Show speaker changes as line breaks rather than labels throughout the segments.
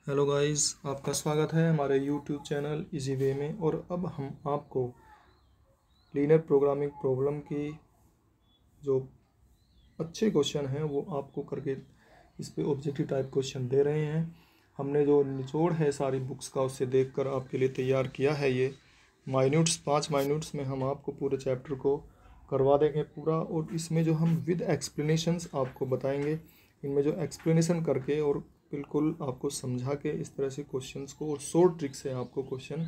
Hello guys, आपका स्वागत है हमारे यूट्यूब चैनल इजी वे में। और अब हम आपको लीनियर प्रोग्रामिंग प्रॉब्लम की जो अच्छे क्वेश्चन हैं वो आपको करके इस पे ऑब्जेक्टिव टाइप क्वेश्चन दे रहे हैं। हमने जो निचोड़ है सारी बुक्स का उससे देखकर आपके लिए तैयार किया है। ये 5 मिनट्स में हम आपको पूरे चैप्टर को करवा देंगे पूरा। और इसमें जो हम विद एक्सप्लेनेशंस आपको बताएंगे, इनमें जो एक्सप्लेनेशन करके और बिल्कुल आपको समझा के इस तरह से क्वेश्चंस को और शॉर्ट ट्रिक से आपको क्वेश्चन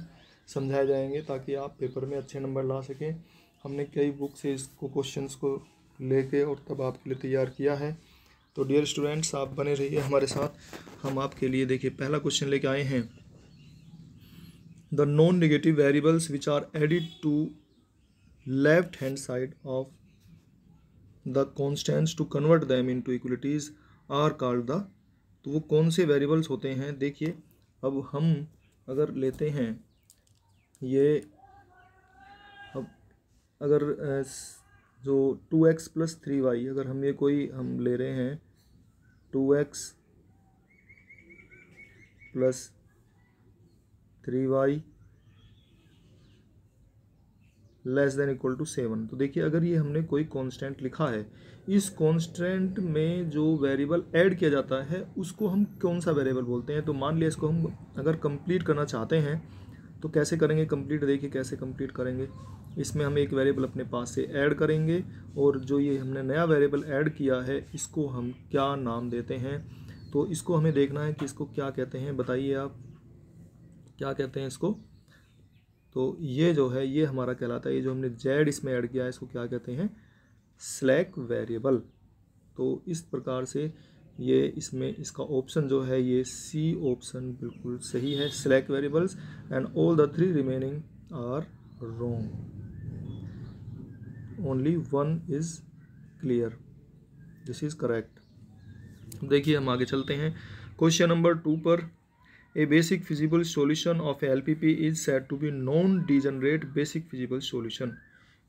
समझाए जाएंगे ताकि आप पेपर में अच्छे नंबर ला सकें। हमने कई बुक से इसको क्वेश्चंस को लेके और तब आपके लिए तैयार किया है। तो डियर स्टूडेंट्स, आप बने रहिए हमारे साथ। हम आपके लिए देखिए पहला क्वेश्चन लेके आए हैं। The non negative variables which are added to left hand side of the constants to convert them into equalities are called the. तो वो कौन से वेरिएबल्स होते हैं? देखिए, अब हम अगर लेते हैं ये, अब अगर जो 2x + 3y, अगर हम ये कोई हम ले रहे हैं 2x + 3y < 7, तो देखिए अगर ये हमने कोई कांस्टेंट लिखा है, इस कांस्टेंट में जो वेरिएबल ऐड किया जाता है उसको हम कौन सा वेरिएबल बोलते हैं? तो मान लिया इसको हम अगर कंप्लीट करना चाहते हैं तो कैसे करेंगे कंप्लीट? देखिए कैसे कंप्लीट करेंगे। इसमें हम एक वेरिएबल अपने पास से ऐड करेंगे और जो ये हमने नया वेरिएबल ऐड किया है इसको हम क्या नाम देते हैं? तो इसको हमें देखना है कि इसको क्या कहते हैं। बताइए आप क्या कहते हैं इसको? तो ये जो है ये हमारा कहलाता है, ये जो हमने जेड इसमें ऐड किया है इसको क्या कहते हैं? Slack variable. तो इस प्रकार से ये इसमें इसका ऑप्शन जो है ये सी ऑप्शन बिल्कुल सही है, slack variables, and all the 3 remaining are wrong, only 1 is clear, this is correct. देखिए हम आगे चलते हैं क्वेश्चन नंबर 2 पर। A basic feasible solution of a LPP is said to be non-degenerate basic feasible solution।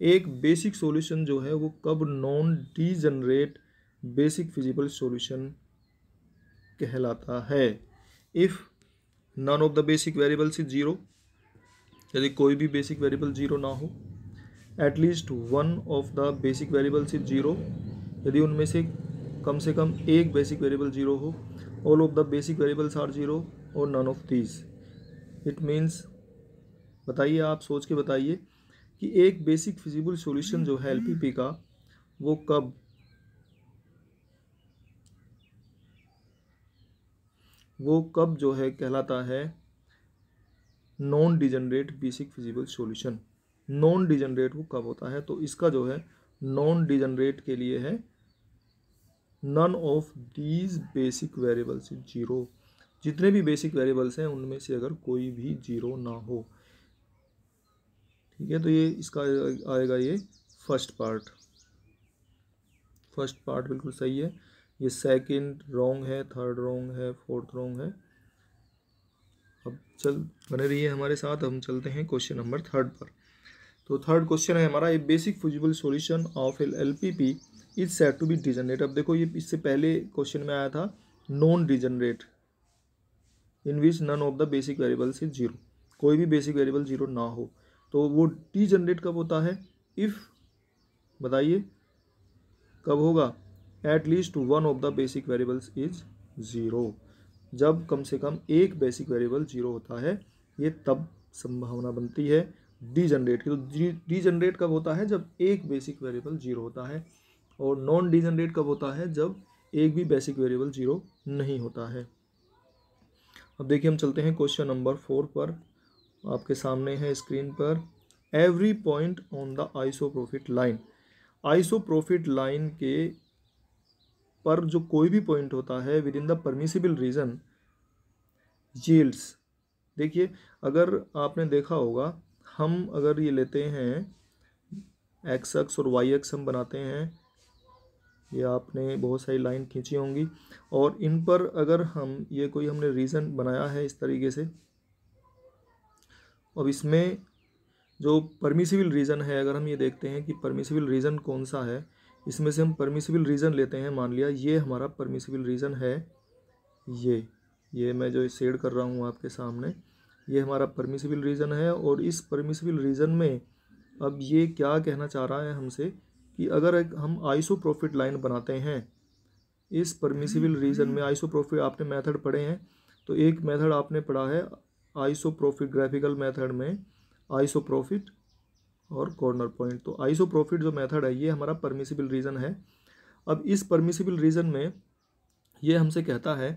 एक basic solution जो है वो कब non degenerate basic feasible solution कहलाता है? If none of the basic variables is zero, यदि कोई भी बेसिक वेरिएबल जीरो ना हो, at least 1 of the basic variables is zero, यदि उनमें से कम एक बेसिक वेरिएबल जीरो हो, all of the basic variables are zero और none of these. It means, बताइए आप सोच के बताइए कि एक बेसिक फिजिबल सॉल्यूशन जो है एलपीपी का वो कब जो है कहलाता है non degenerate basic feasible solution. Non degenerate वो कब होता है? तो इसका जो है नॉन डिजनरेट के लिए है none of these basic variables is zero. जितने भी बेसिक वेरिएबल्स हैं उनमें से अगर कोई भी जीरो ना हो, ठीक है। तो ये इसका आएगा ये फर्स्ट पार्ट बिल्कुल सही है। ये सेकंड रॉन्ग है, थर्ड रॉन्ग है, फोर्थ रॉन्ग है। अब बने रहिए हमारे साथ। हम चलते हैं क्वेश्चन नंबर 3 पर। तो थर्ड क्वेश्चन है हमारा, a basic feasible solution of LPP is said to be degenerate. अब देखो ये इससे पहले क्वेश्चन में आया था non degenerate in which none of the basic variables is zero, कोई भी बेसिक वेरिएबल जीरो ना हो। तो वो डीजनरेट कब होता है? इफ़, बताइए कब होगा? At least 1 of the basic variables is zero, जब कम से कम एक बेसिक वेरिएबल जीरो होता है, ये तब संभावना बनती है डीजनरेट की। तो डीजनरेट कब होता है? जब एक बेसिक वेरिएबल जीरो होता है। और नॉन डीजनरेट कब होता है? जब एक भी बेसिक वेरिएबल जीरो नहीं होता है। अब देखिए हम चलते हैं क्वेश्चन नंबर 4 पर। आपके सामने है स्क्रीन पर, every point on the isoprofit line. Isoprofit line के पर जो कोई भी पॉइंट होता है within the permissible region yields. देखिए अगर आपने देखा होगा, हम अगर ये लेते हैं एक्स अक्स और वाई अक्स हम बनाते हैं, ये आपने बहुत सारी लाइन खींची होंगी, और इन पर अगर हम ये कोई हमने रीजन बनाया है इस तरीके से, अब इसमें जो परमिसिबल रीजन है, अगर हम ये देखते हैं कि परमिसिबल रीजन कौन सा है, इसमें से हम परमिसिबल रीजन लेते हैं। मान लिया ये हमारा परमिसिबल रीजन है ये, ये मैं जो शेड कर रहा हूँ आपके सामने, ये हमारा परमिसिबल रीजन है। और इस परमिसिबल रीजन में अब ये क्या कहना चाह रहा है हमसे कि अगर हम आइसोप्रोफिट लाइन बनाते हैं इस परमिसिबल रीजन में, आइसोप्रोफिट आपने मेथड पढ़े हैं, तो एक मेथड आपने पढ़ा है आइसोप्रोफिट, ग्राफिकल मेथड में आइसोप्रोफिट और कॉर्नर पॉइंट। तो आइसोप्रोफिट जो मेथड है ये हमारा परमिसिबल रीजन है। अब इस परमिसिबल रीजन में ये हमसे कहता है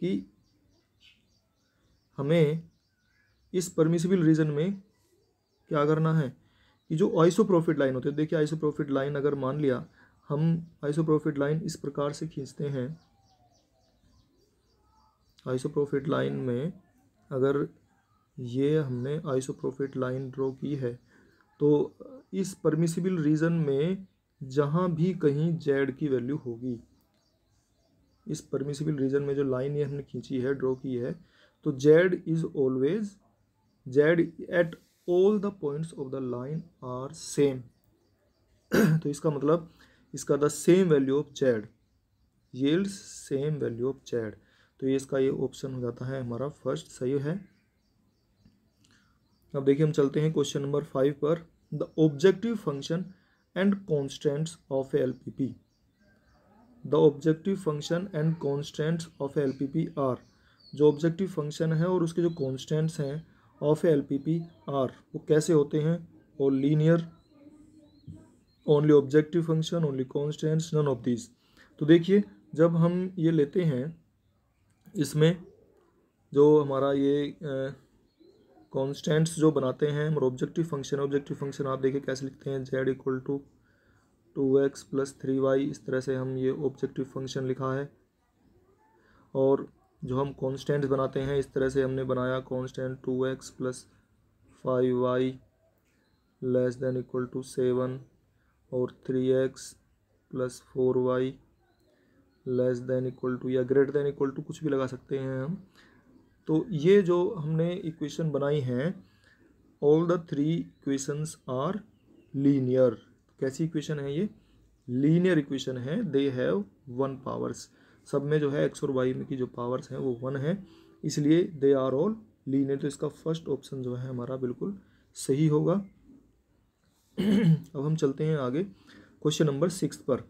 कि हमें इस परमिसिबल रीजन में क्या करना है कि जो आइसोप्रोफिट लाइन होती है, देखिए आइसोप्रोफिट लाइन अगर मान लिया हम आइसोप्रोफिट लाइन इस प्रकार से खींचते हैं, आइसोप्रोफिट लाइन में अगर ये हमने आइसोप्रोफिट लाइन ड्रॉ की है तो इस परमिसिबल रीजन में जहाँ भी कहीं जेड की वैल्यू होगी, इस परमिसिबल रीजन में जो लाइन ये हमने खींची है, ड्रॉ की है, तो Z is always, Z at all the points of the line are same. तो इसका मतलब इसका the same value of Z yields same value of Z. तो ये इसका ये ऑप्शन हो जाता है हमारा फर्स्ट, सही है। अब देखिए हम चलते हैं क्वेश्चन नंबर 5 पर। The objective function and constants of a LPP, the objective function and constants of a LPP are, जो ऑब्जेक्टिव फंक्शन है और उसके जो कॉन्स्टेंट्स हैं ऑफ ए एलपीपी आर, वो कैसे होते हैं, और linear, only objective function, only constants, none of this. तो देखिए जब हम ये लेते हैं, इसमें जो हमारा ये कॉन्स्टेंट्स जो बनाते हैं हम ऑब्जेक्टिव फंक्शन आप देखिए कैसे लिखते हैं, Z equal to 2x plus 3y, इस तरह से हम ये ऑब्जेक्टिव फंक्शन लिखा है। और जो हम कॉन्स्टेंट्स बनाते हैं इस तरह से हमने बनाया, constant 2x plus 5y less than equal to 7 और 3x plus 4y less than equal to या ग्रेटर देन इक्वल टू, कुछ भी लगा सकते हैं हम। तो ये जो हमने इक्वेशन बनाई हैं, all the 3 equations are linear. कैसी इक्वेशन है ये, लीनियर इक्वेशन है। दे हैव 1 पावर्स, सब में जो है x और y में की जो पावर्स हैं वो 1 है, इसलिए दे आर ऑल लीनियर। तो इसका फर्स्ट ऑप्शन जो है हमारा बिल्कुल सही होगा। अब हम चलते हैं आगे क्वेश्चन नंबर 6 पर।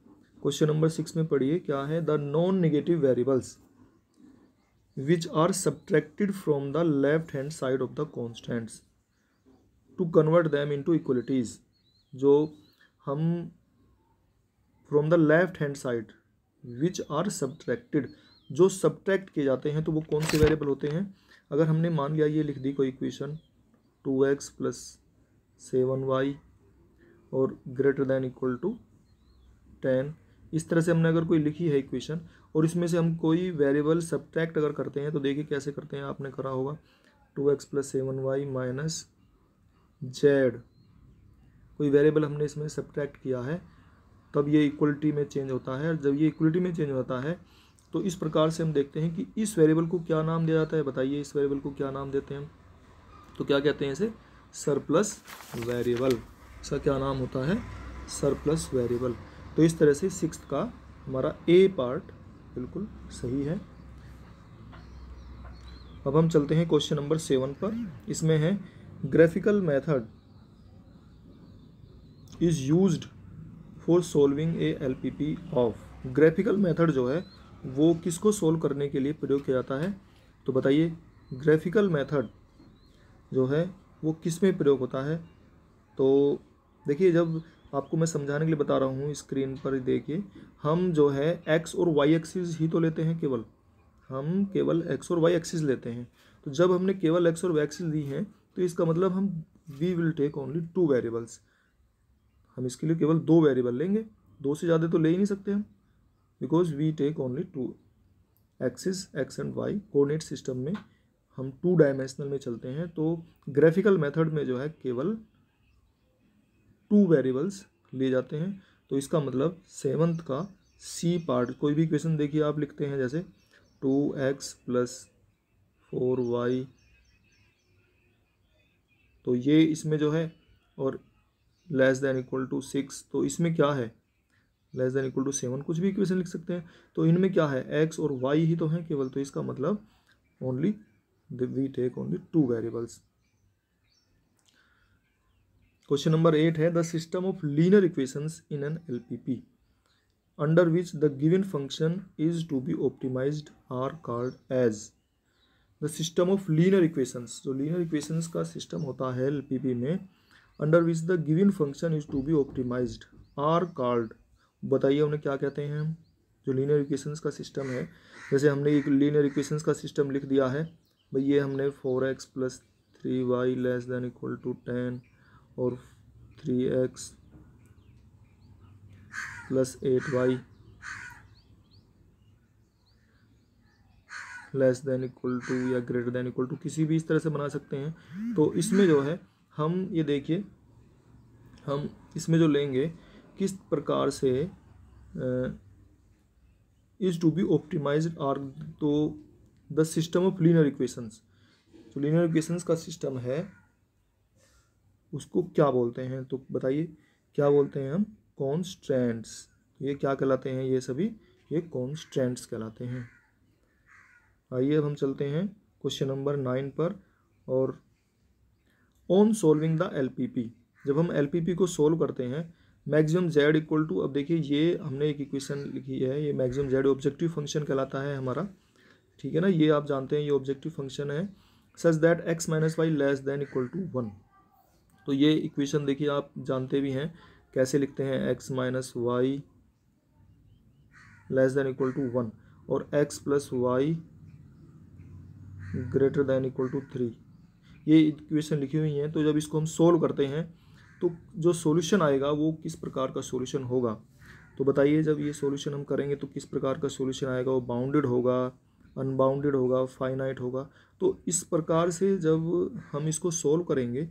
क्वेश्चन नंबर 6 में पढ़िए क्या है, the non negative variables which are subtracted from the left hand side of the constants to convert them into equalities। जो हम from the left hand side which are subtracted, जो subtract किए जाते हैं, तो वो कौन से वेरिएबल होते हैं। अगर हमने मान लिया ये लिख दी कोई इक्वेशन 2x प्लस 7y और ग्रेटर देन इक्वल टू 10, इस तरह से हमने अगर कोई लिखी है इक्वेशन और इसमें से हम कोई वेरिएबल सब्ट्रैक्ट अगर करते हैं, तो देखिए कैसे करते हैं, आपने करा होगा 2x plus 7y minus Z, कोई वेरिएबल हमने इसमें सब्ट्रैक्ट किया है, तब ये इक्वलिटी में चेंज होता है। और जब ये इक्वलिटी में चेंज होता है तो इस प्रकार से हम देखते हैं कि इस वेरिएबल को क्या नाम दिया जाता है, बताइए इस वेरिएबल को क्या नाम देते हैं हम, तो क्या कहते हैं इसे, सरप्लस वेरिएबल। इसका क्या नाम होता है, सरप्लस वेरिएबल। तो इस तरह से 6th का हमारा ए पार्ट बिल्कुल सही है। अब हम चलते हैं क्वेश्चन नंबर 7 पर। इसमें है graphical method is used for solving A LPP of. Graphical method जो है वो किसको सोल्व करने के लिए प्रयोग किया जाता है, तो बताइए ग्राफिकल मेथड जो है वो किस में प्रयोग होता है। तो देखिए जब आपको मैं समझाने के लिए बता रहा हूँ, स्क्रीन पर देखिए, हम जो है x और y एक्सिस ही तो लेते हैं, केवल हम केवल x और y एक्सिस लेते हैं। तो जब हमने केवल x और y एक्सिस ली हैं तो इसका मतलब हम we will take only 2 variables, हम इसके लिए केवल 2 वेरिएबल लेंगे, 2 से ज़्यादा तो ले ही नहीं सकते हम, because we take only 2 axis, x and y coordinate system में हम 2 डायमेंशनल में चलते हैं। तो ग्राफिकल मेथड में जो है केवल 2 वेरिएबल्स लिए जाते हैं। तो इसका मतलब 7th का सी पार्ट, कोई भी इक्वेशन देखिए आप लिखते हैं जैसे 2x प्लस 4y, तो ये इसमें जो है, और लेस देन इक्वल टू 6, तो इसमें क्या है, लेस देन इक्वल टू 7, कुछ भी इक्वेशन लिख सकते हैं। तो इनमें क्या है, x और y ही तो हैं केवल, तो इसका मतलब only we take only 2 variables. Question number 8 है the system of linear equations in an LPP under which the given function is to be optimized are called as. The system of linear equations, जो linear equations का system होता है LPP में, under which the given function is to be optimized are called, बताइए उन्हें क्या कहते हैं हम। जो लीनियर इक्वेशंस का सिस्टम है, जैसे हमने एक लीनियर इक्वेशंस का सिस्टम लिख दिया है भाई, ये हमने 4x + 3y ≤ 10 और 3x + 8y <= या > किसी भी इस तरह से बना सकते हैं। तो इसमें जो है हम ये देखिए, हम इसमें जो लेंगे किस प्रकार से is to be optimised are, तो the system of linear equations, जो लीनियर इक्वेशंस का सिस्टम है उसको क्या बोलते हैं, तो बताइए क्या बोलते हैं हम, कॉन्स्टेंट्स। ये क्या कहलाते हैं, ये सभी ये कॉन्स्टेंट्स कहलाते हैं। आइए अब हम चलते हैं क्वेश्चन नंबर 9 पर। और ऑन सोल्विंग द LPP, जब हम LPP को सोल्व करते हैं, मैक्सिमम z = अब देखिए ये हमने एक इक्वेशन लिखी है, ये मैक्सिमम z ऑब्जेक्टिव फंक्शन कहलाता है हमारा, ठीक है ना, ये आप जानते हैं ये ऑब्जेक्टिव फंक्शन है, सच दैट x - y <= 1। तो ये इक्वेशन देखिए आप जानते भी हैं कैसे लिखते हैं, x - y <= 1 और x + y > 3, ये इक्वेशन लिखी हुई हैं। तो जब इसको हम सोल्व करते हैं तो जो सॉल्यूशन आएगा वो किस प्रकार का सॉल्यूशन होगा, तो बताइए जब ये सॉल्यूशन हम करेंगे तो किस प्रकार का सॉल्यूशन आएगा, वो बाउंडेड होगा, अनबाउंडेड होगा, फाइनाइट होगा। तो इस प्रकार से जब हम इसको सोल्व करेंगे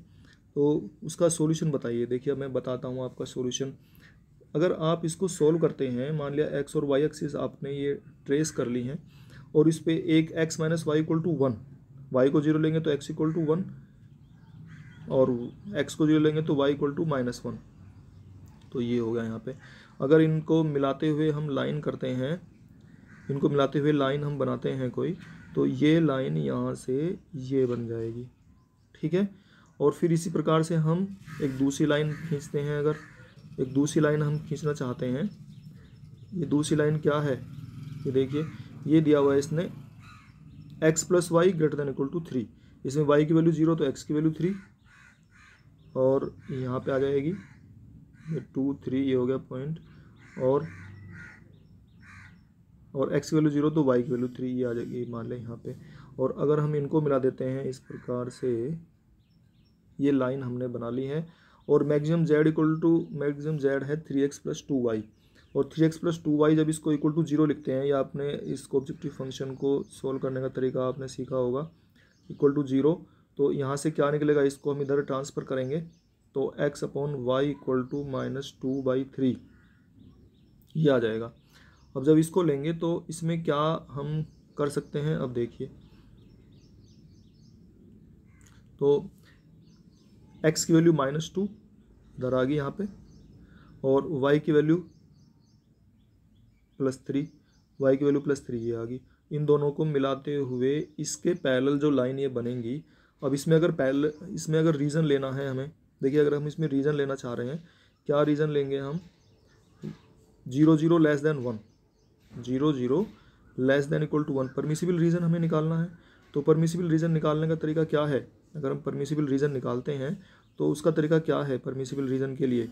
तो उसका सॉल्यूशन बताइए। देखिए मैं बताता हूँ आपका सॉल्यूशन। अगर आप इसको सोल्व करते हैं, मान लिया x और y एक्सिस आपने ये ट्रेस कर ली हैं और इस पे एक x - y = 1, y को 0 लेंगे तो x = 1 और x को 0 लेंगे तो y = -1। तो ये हो गया यहाँ पे। अगर इनको मिलाते हुए हम लाइन करते हैं, इनको मिलाते हुए लाइन हम बनाते हैं कोई, तो ये लाइन यहाँ से ये बन जाएगी, ठीक है। और फिर इसी प्रकार से हम एक दूसरी लाइन खींचते हैं। अगर एक दूसरी लाइन हम खींचना चाहते हैं, ये दूसरी लाइन क्या है, ये देखिए ये दिया हुआ है इसने x + y > 3, इसमें y की वैल्यू 0 तो x की वैल्यू 3 और यहाँ पे आ जाएगी ये 2 3, ये हो गया पॉइंट, और x की वैल्यू 0 तो y की वैल्यू 3, ये आ जाएगी मान लें यहाँ पे। और अगर हम इनको मिला देते हैं इस प्रकार से, ये लाइन हमने बना ली है। और मैक्सिमम z है 3x + 2y, और 3x + 2y जब इसको = 0 लिखते हैं, या आपने इस ऑब्जेक्टिव फंक्शन को सोल्व करने का तरीका आपने सीखा होगा, = 0, तो यहाँ से क्या निकलेगा, इसको हम इधर ट्रांसफ़र करेंगे तो x/y = -2/3 ये आ जाएगा। अब जब इसको लेंगे तो इसमें क्या हम कर सकते हैं, अब देखिए तो x की वैल्यू -2 इधर आ गई यहाँ पे, और y की वैल्यू +3, y की वैल्यू +3 ये आ गई। इन दोनों को मिलाते हुए इसके पैरेलल जो लाइन ये बनेंगी, अब इसमें अगर रीज़न लेना है हमें, देखिए अगर हम इसमें रीज़न लेना चाह रहे हैं, क्या रीज़न लेंगे हम, 0 0 <= 1, 0 0 <= 1, परमिसिबल रीज़न हमें निकालना है। तो परमिसिबल रीज़न निकालने का तरीका क्या है, अगर हम परमिसिबल रीज़न निकालते हैं तो उसका तरीका क्या है परमिसिबल रीज़न के लिए,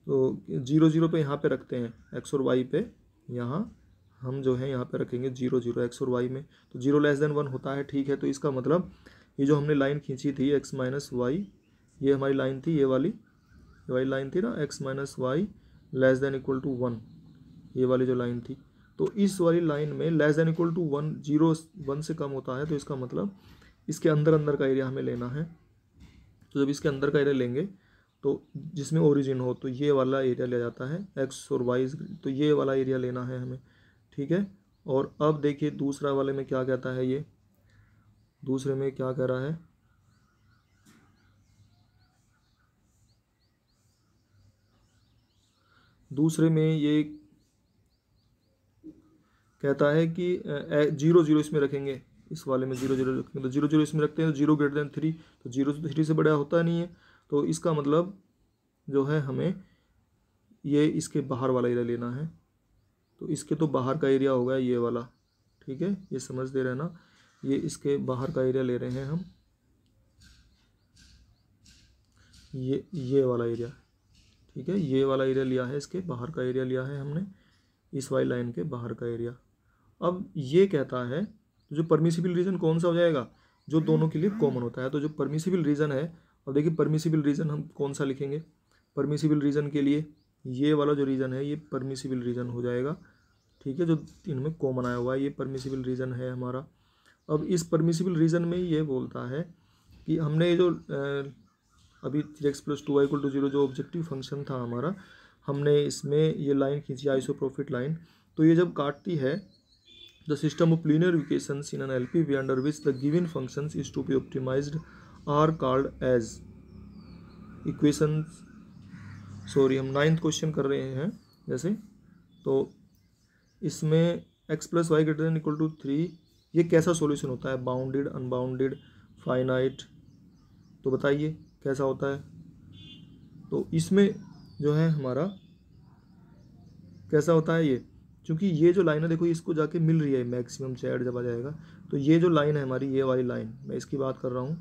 तो 0 0 पे यहाँ पे रखते हैं x और y पे, यहाँ हम जो है यहाँ पे रखेंगे 0 0 x और y में, तो 0 <= 1 होता है, ठीक है। तो इसका मतलब ये जो हमने लाइन खींची थी x - y, ये हमारी लाइन थी, ये वाली लाइन थी ना, x - y <= 1, ये वाली जो लाइन थी। तो इस वाली लाइन में <= 1, 0 1 से कम होता है, तो इसका मतलब इसके अंदर का एरिया हमें लेना है। तो जब इसके अंदर का एरिया लेंगे तो जिसमें ओरिजिन हो, तो ये वाला एरिया लिया जाता है x और y, तो ये वाला एरिया लेना है हमें, ठीक है। और अब देखिए दूसरा वाले में क्या कहता है, ये दूसरे में क्या कह रहा है, दूसरे में ये कहता है कि 0 0 इसमें रखेंगे, इस वाले में 0 0 रखेंगे तो 0 0 इसमें रखते हैं तो 0 ग्रेटर देन 3, तो 0 तो 3 से बड़ा होता नहीं है। तो इसका मतलब जो है हमें ये इसके बाहर वाला एरिया लेना है। तो इसके तो बाहर का एरिया होगा ये वाला, ठीक है, ये समझ दे रहे हैं ना, ये इसके बाहर का एरिया ले रहे हैं हम, ये वाला एरिया, ठीक है, ये वाला एरिया लिया है, इसके बाहर का एरिया लिया है हमने, इस वाली लाइन के बाहर का एरिया। अब ये कहता है तो जो परमिसिबल रीजन कौन सा हो जाएगा, जो दोनों के लिए कॉमन होता है। तो जो परमिसिबल रीजन है, अब देखिए परमिसिबल रीजन हम कौन सा लिखेंगे, परमिसिबल रीजन के लिए ये वाला जो रीजन है ये परमिसिबल रीजन हो जाएगा, ठीक है, जो इनमें कॉमन आया हुआ है ये परमिसिबल रीजन है हमारा। अब इस परमिसिबल रीजन में ये बोलता है कि हमने ये जो अभी 3x + 2y = 0 जो ऑब्जेक्टिव फंक्शन था हमारा, हमने इसमें ये लाइन खींची आइसोप्रोफिट लाइन। तो ये जब काटती है, the system of linear equations in an LPV under which the given functions is to be optimised are called as equations. Sorry, हम 9th क्वेश्चन कर रहे हैं जैसे, तो इसमें x + y > 3 ये कैसा सॉल्यूशन होता है, बाउंडेड, अनबाउंडेड, फाइनाइट, तो बताइए कैसा होता है। तो इसमें जो है हमारा कैसा होता है ये, क्योंकि ये जो लाइन है देखो इसको जाके मिल रही है मैक्सिमम Z जब आ जाएगा, तो ये जो लाइन है हमारी, ये वाली लाइन मैं इसकी बात कर रहा हूँ,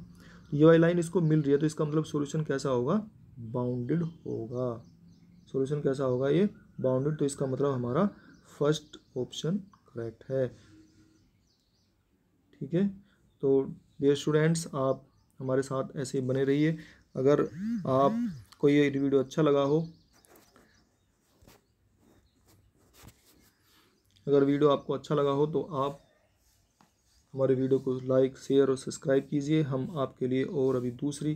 ये वाली लाइन इसको मिल रही है, तो इसका मतलब सॉल्यूशन कैसा होगा, बाउंडेड होगा। सॉल्यूशन कैसा होगा, ये बाउंडेड, तो इसका मतलब हमारा फर्स्ट ऑप्शन करेक्ट है, ठीक है। तो डियर स्टूडेंट्स, आप हमारे साथ ऐसे ही बने रहिए। अगर आपको ये वीडियो अच्छा लगा हो, अगर वीडियो आपको अच्छा लगा हो तो आप हमारे वीडियो को लाइक, शेयर और सब्सक्राइब कीजिए। हम आपके लिए और अभी दूसरी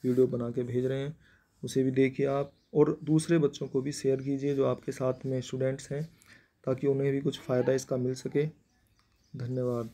वीडियो बना के भेज रहे हैं, उसे भी देखिए आप, और दूसरे बच्चों को भी शेयर कीजिए जो आपके साथ में स्टूडेंट्स हैं, ताकि उन्हें भी कुछ फ़ायदा इसका मिल सके। धन्यवाद।